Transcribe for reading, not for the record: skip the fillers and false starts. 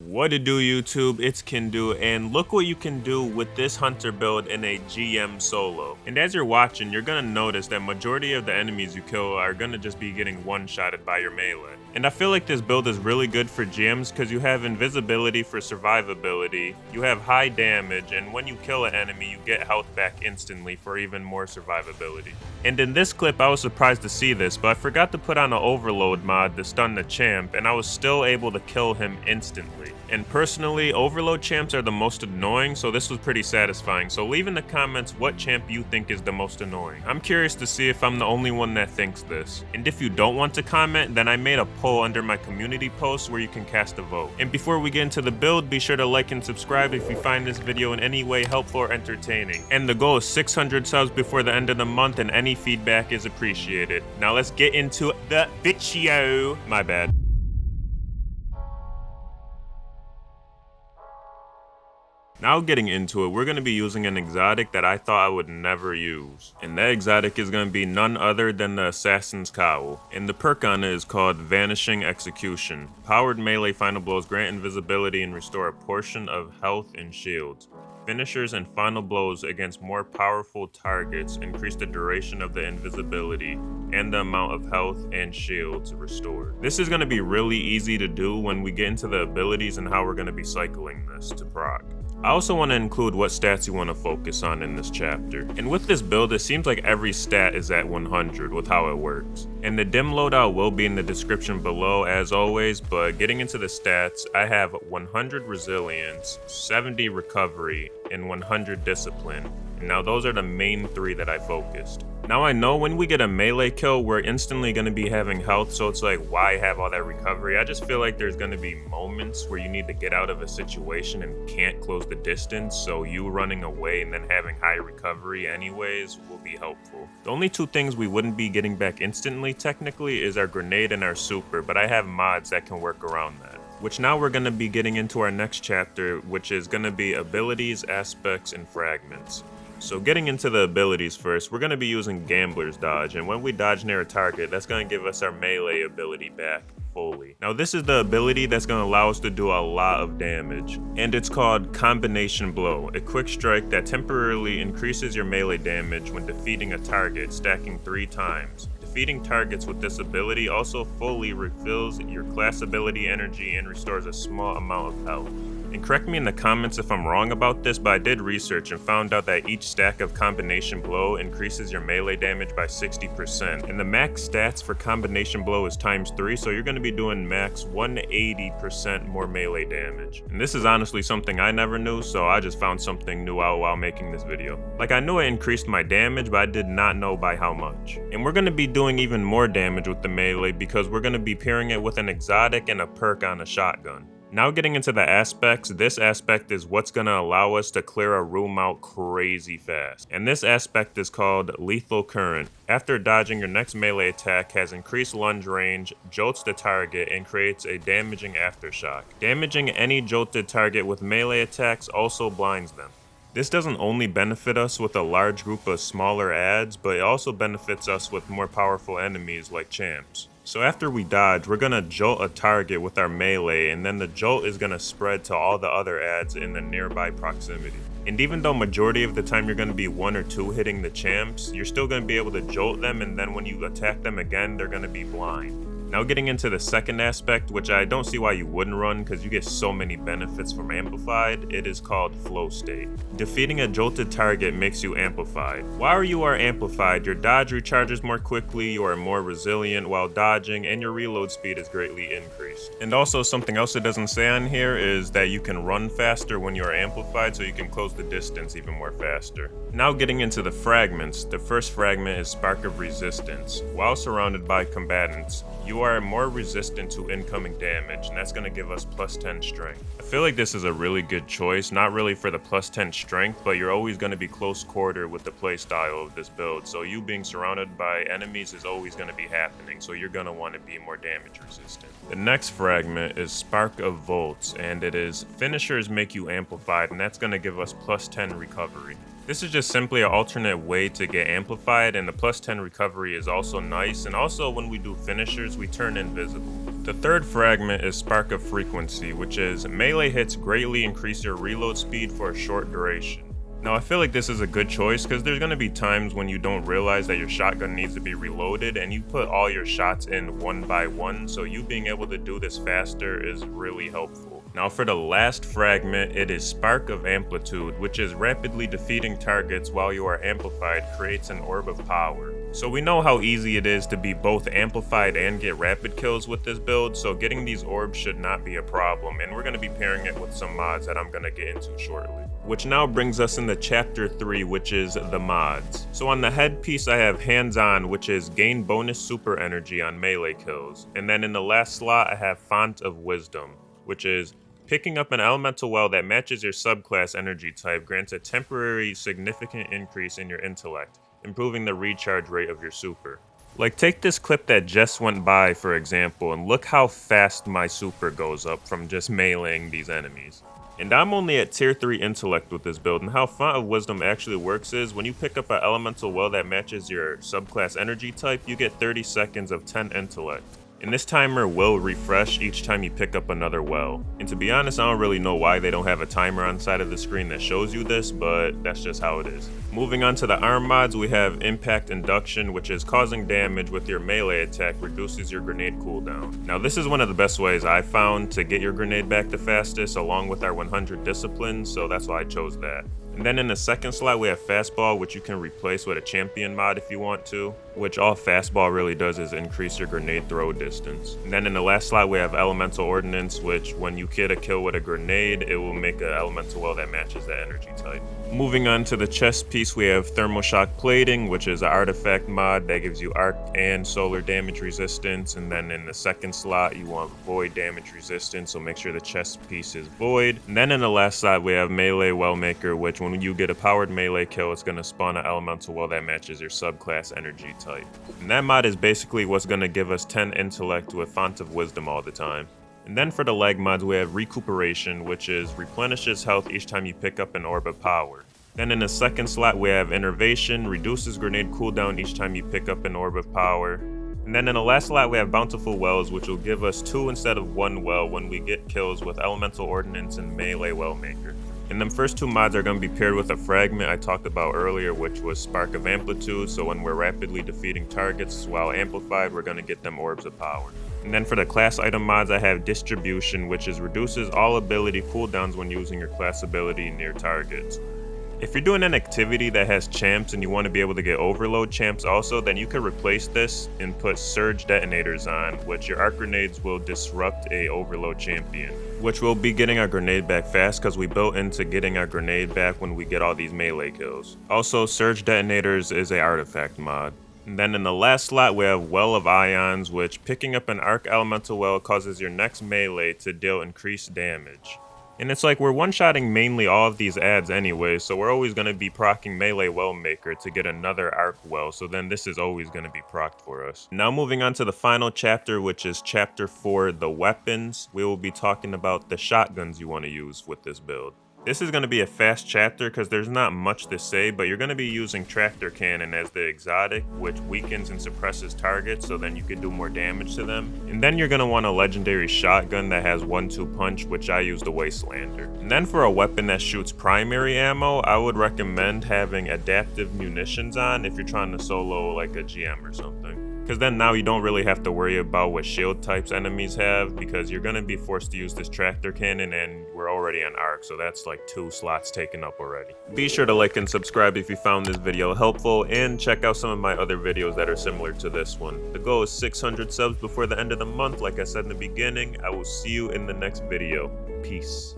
What to do, YouTube? It's Kindu, and look what you can do with this hunter build in a GM solo. And as you're watching, you're gonna notice that majority of the enemies you kill are gonna just be getting one-shotted by your melee. And I feel like this build is really good for GMs because you have invisibility for survivability, you have high damage, and when you kill an enemy, you get health back instantly for even more survivability. And in this clip, I was surprised to see this, but I forgot to put on an overload mod to stun the champ, and I was still able to kill him instantly. And personally, overload champs are the most annoying, so this was pretty satisfying. So leave in the comments what champ you think is the most annoying. I'm curious to see if I'm the only one that thinks this. And if you don't want to comment, then I made a poll under my community post where you can cast a vote. And before we get into the build, be sure to like and subscribe if you find this video in any way helpful or entertaining. And the goal is 600 subs before the end of the month, and any feedback is appreciated. Now let's get into the video. My bad. Now getting into it, we're going to be using an exotic that I thought I would never use. And that exotic is going to be none other than the Assassin's Cowl. And the perk on it is called Vanishing Execution. Powered melee final blows grant invisibility and restore a portion of health and shields. Finishers and final blows against more powerful targets increase the duration of the invisibility and the amount of health and shields restored. This is going to be really easy to do when we get into the abilities and how we're going to be cycling this to proc. I also want to include what stats you want to focus on in this chapter. And with this build, it seems like every stat is at 100 with how it works. And the dim loadout will be in the description below as always, but getting into the stats, I have 100 resilience, 70 recovery, and 100 discipline. And now those are the main three that I focused. Now I know when we get a melee kill, we're instantly going to be having health, so it's like, why have all that recovery? I just feel like there's going to be moments where you need to get out of a situation and can't close the distance, so you running away and then having high recovery anyways will be helpful. The only two things we wouldn't be getting back instantly technically is our grenade and our super, but I have mods that can work around that. Which now we're going to be getting into our next chapter, which is going to be abilities, aspects, and fragments. So getting into the abilities first, we're going to be using Gambler's Dodge, and when we dodge near a target, that's going to give us our melee ability back fully. Now this is the ability that's going to allow us to do a lot of damage, and it's called Combination Blow, a quick strike that temporarily increases your melee damage when defeating a target, stacking 3 times. Defeating targets with this ability also fully refills your class ability energy and restores a small amount of health. And correct me in the comments if I'm wrong about this, but I did research and found out that each stack of Combination Blow increases your melee damage by 60%. And the max stats for Combination Blow is ×3, so you're going to be doing max 180% more melee damage. And this is honestly something I never knew, so I just found something new out while making this video. Like, I knew it increased my damage, but I did not know by how much. And we're going to be doing even more damage with the melee because we're going to be pairing it with an exotic and a perk on a shotgun. Now getting into the aspects, this aspect is what's going to allow us to clear a room out crazy fast. And this aspect is called Lethal Current. After dodging, your next melee attack has increased lunge range, jolts the target, and creates a damaging aftershock. Damaging any jolted target with melee attacks also blinds them. This doesn't only benefit us with a large group of smaller adds, but it also benefits us with more powerful enemies like champs. So after we dodge, we're going to jolt a target with our melee, and then the jolt is going to spread to all the other adds in the nearby proximity. And even though majority of the time you're going to be 1 or 2 hitting the champs, you're still going to be able to jolt them, and then when you attack them again, they're going to be blind. Now getting into the second aspect, which I don't see why you wouldn't run because you get so many benefits from Amplified, it is called Flow State. Defeating a jolted target makes you Amplified. While you are Amplified, your dodge recharges more quickly, you are more resilient while dodging, and your reload speed is greatly increased. And also something else it doesn't say on here is that you can run faster when you are Amplified, so you can close the distance even more faster. Now getting into the fragments, the first fragment is Spark of Resistance. While surrounded by combatants, you are more resistant to incoming damage, and that's going to give us +10 strength. I feel like this is a really good choice, not really for the +10 strength, but you're always going to be close quarter with the playstyle of this build, so you being surrounded by enemies is always going to be happening, so you're going to want to be more damage resistant. The next fragment is Spark of Volts, and it is finishers make you amplified, and that's going to give us +10 recovery. This is just simply an alternate way to get amplified, and the +10 recovery is also nice, and also when we do finishers, we turn invisible. The third fragment is Spark of Frequency, which is melee hits greatly increase your reload speed for a short duration. Now I feel like this is a good choice because there's going to be times when you don't realize that your shotgun needs to be reloaded and you put all your shots in one by one, so you being able to do this faster is really helpful. Now for the last fragment, it is Spark of Amplitude, which is rapidly defeating targets while you are amplified creates an orb of power. So we know how easy it is to be both amplified and get rapid kills with this build, so getting these orbs should not be a problem, and we're going to be pairing it with some mods that I'm going to get into shortly. Which now brings us into chapter 3, which is the mods. So on the headpiece I have hands-on, which is gain bonus super energy on melee kills, and then in the last slot I have Font of Wisdom, which is picking up an elemental well that matches your subclass energy type grants a temporary significant increase in your intellect, improving the recharge rate of your super. Like take this clip that just went by for example, and look how fast my super goes up from just meleeing these enemies. And I'm only at tier 3 intellect with this build, and how Font of Wisdom actually works is when you pick up an elemental well that matches your subclass energy type, you get 30 seconds of 10 intellect. And this timer will refresh each time you pick up another well. And to be honest, I don't really know why they don't have a timer on the side of the screen that shows you this, but that's just how it is. Moving on to the arm mods, we have Impact Induction, which is causing damage with your melee attack reduces your grenade cooldown. Now this is one of the best ways I found to get your grenade back the fastest, along with our 100 discipline, so that's why I chose that. And then in the second slot we have Fastball, which you can replace with a champion mod if you want to, which all Fastball really does is increase your grenade throw distance. And then in the last slot we have Elemental Ordnance, which when you get a kill with a grenade, it will make an elemental well that matches that energy type. Moving on to the chest piece, we have Thermal Shock Plating, which is an artifact mod that gives you arc and solar damage resistance. And then in the second slot, you want void damage resistance, so make sure the chest piece is void. And then in the last slot, we have Melee Wellmaker, which when you get a powered melee kill, it's going to spawn an elemental well that matches your subclass energy type. And that mod is basically what's going to give us 10 intellect with Font of Wisdom all the time. And then for the leg mods, we have Recuperation, which is replenishes health each time you pick up an orb of power. Then in the second slot, we have Innervation, reduces grenade cooldown each time you pick up an orb of power. And then in the last slot, we have Bountiful Wells, which will give us 2 instead of 1 well when we get kills with Elemental Ordnance and Melee Wellmaker. And them first 2 mods are going to be paired with a fragment I talked about earlier, which was Spark of Amplitude, so when we're rapidly defeating targets while amplified, we're going to get them orbs of power. And then for the class item mods, I have Distribution, which is reduces all ability cooldowns when using your class ability near targets. If you're doing an activity that has champs and you want to be able to get overload champs also, then you can replace this and put Surge Detonators on, which your arc grenades will disrupt a overload champion, which will be getting our grenade back fast because we built into getting our grenade back when we get all these melee kills. Also, Surge Detonators is a artifact mod. And then in the last slot, we have Well of Ions, which picking up an Arc Elemental Well causes your next melee to deal increased damage. And it's like we're one-shotting mainly all of these ads anyway, so we're always going to be proccing Melee Wellmaker to get another Arc Well, so then this is always going to be procced for us. Now moving on to the final chapter, which is chapter 4, the weapons. We will be talking about the shotguns you want to use with this build. This is going to be a fast chapter because there's not much to say, but you're going to be using Tractor Cannon as the exotic, which weakens and suppresses targets, so then you can do more damage to them. And then you're going to want a legendary shotgun that has 1-2 punch, which I use the Wastelander. And then for a weapon that shoots primary ammo, I would recommend having adaptive munitions on if you're trying to solo like a GM or something. Because then now you don't really have to worry about what shield types enemies have, because you're going to be forced to use this Tractor Cannon and we're already on Arc, so that's like 2 slots taken up already. Be sure to like and subscribe if you found this video helpful, and check out some of my other videos that are similar to this one. The goal is 600 subs before the end of the month, like I said in the beginning. I will see you in the next video. Peace.